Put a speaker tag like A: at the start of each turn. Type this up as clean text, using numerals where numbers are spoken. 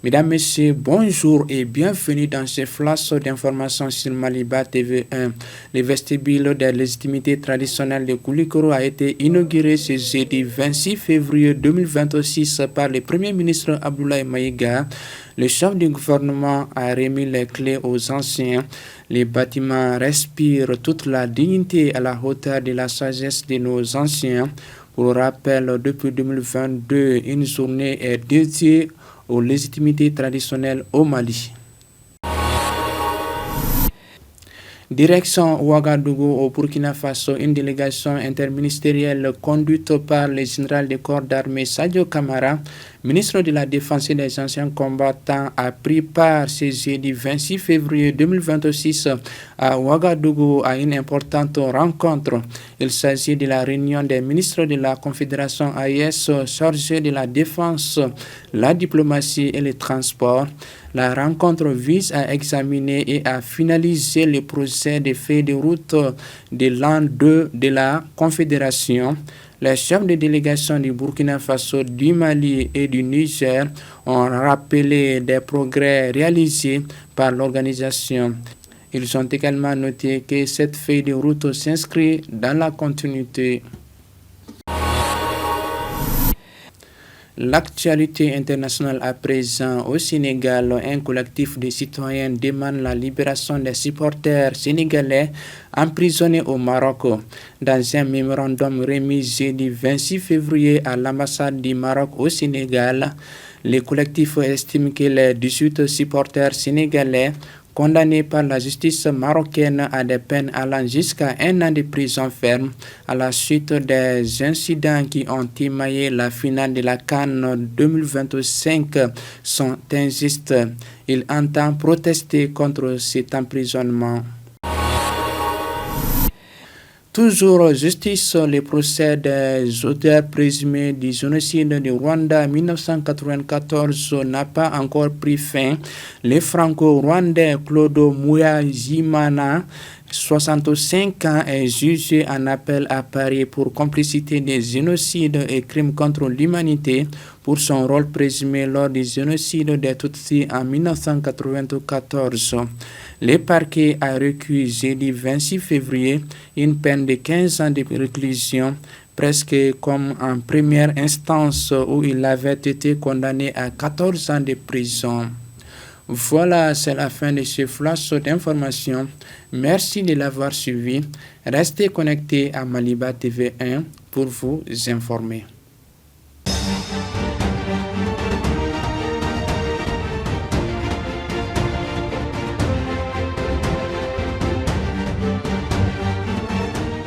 A: Mesdames, Messieurs, bonjour et bienvenue dans ce flash d'informations sur Maliba TV1. Le vestibule de légitimité traditionnelle de Koulikoro a été inauguré ce jeudi 26 février 2026 par le Premier ministre Abdoulaye Maïga. Le chef du gouvernement a remis les clés aux anciens. Les bâtiments respirent toute la dignité à la hauteur de la sagesse de nos anciens. Pour rappel, depuis 2022, une journée est dédiée aux légitimités traditionnelles au Mali. Direction Ouagadougou au Burkina Faso, une délégation interministérielle conduite par le général de corps d'armée Sadio Kamara, ministre de la Défense et des anciens combattants, a pris part ce jeudi 26 février 2026 à Ouagadougou à une importante rencontre. Il s'agit de la réunion des ministres de la Confédération AES chargés de la défense, la diplomatie et les transports. La rencontre vise à examiner et à finaliser le procès de feuille de route de l'an 2 de la Confédération. Les chefs de délégation du Burkina Faso, du Mali et du Niger ont rappelé des progrès réalisés par l'organisation. Ils ont également noté que cette feuille de route s'inscrit dans la continuité. L'actualité internationale à présent au Sénégal, un collectif de citoyens demande la libération des supporters sénégalais emprisonnés au Maroc. Dans un mémorandum remis jeudi 26 février à l'ambassade du Maroc au Sénégal, le collectif estime que les 18 supporters sénégalais condamnés par la justice marocaine à des peines allant jusqu'à 1 an de prison ferme à la suite des incidents qui ont émaillé la finale de la CAN 2025 sont injustes. Il entend protester contre cet emprisonnement. Toujours justice, le procès des auteurs présumés du génocide du Rwanda en 1994 n'a pas encore pris fin. Le franco-rwandais Claude Muyazimana, 65 ans, est jugé en appel à Paris pour complicité des génocides et crimes contre l'humanité pour son rôle présumé lors du génocide des Tutsis en 1994. Le parquet a requis jeudi 26 février une peine de 15 ans de réclusion, presque comme en première instance où il avait été condamné à 14 ans de prison. Voilà, c'est la fin de ce flash d'informations. Merci de l'avoir suivi. Restez connectés à Maliba TV1 pour vous informer.